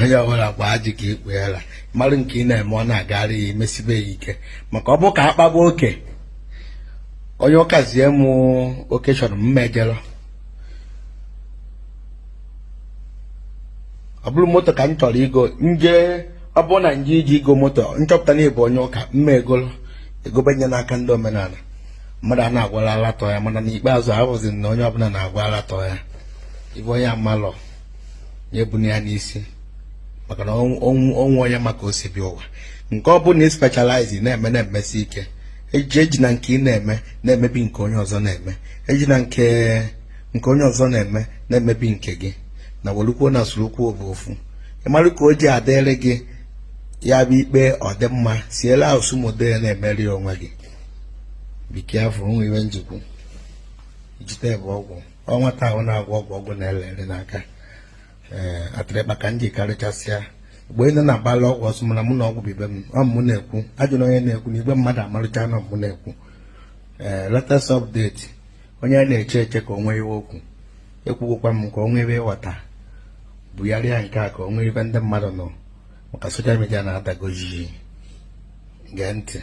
onye ọbụla gba ajị ka ikpe ya mara nke ị na-eme ọ na-agara ya emesibe ya ike maka ọ bụ ka akpagbu oke onye ụkazie m oke chọrọ mmejọrọ ọ bụrụ moto ka m chọrọ igo nje ọ bụrụ na nje iji igo moto nchọpụta na ịbụ onye ụka mmegolo egobenye n'aka ndị omenala mmadụ a na-agwara alatọ ya mana n'ikpeazụ abụzi na onye ọbụla na-agwa alatọ ya ibe onye amalọ ya ebunye ya n'isi maka na onwe onye maka osibi ụwa nke ọ bụla specialize na-eme na-emesi ike eji na nke ị na-eme na-emebi nke onye ọzọ na-eme eji na nke onye ọzọ na-eme na-emebi nke gị na welukwo na sorokwu bụ ofu ịmara ka o ji adịrị gị ya bụ ikpe ọdịmma siela asụ model na-emeri onwe gị bike afọ nwe iwe njikwu ijite bụ ọgwụ ọnwata ahụ na-agwọ ọgwụ na-elere n'aka atịrịkpa ka m ji karịchasịa mgbe ị na-agbalị ọgwụ ọsọ mana mụ na ọgwụ bibe m ọmụ na-ekwu ajụrụ onye na-ekwu na igwe mmadụ amarịcha na ọmụ na-ekwu latest update onye a na-eche eche ka o nwee iwe okwu ekwugokwa m ka o nwee iwe ịghọta bugharịa nke a ka o nwee ibe ndị mmadụ nọ maka soshal midia na-adago jiji gee ntị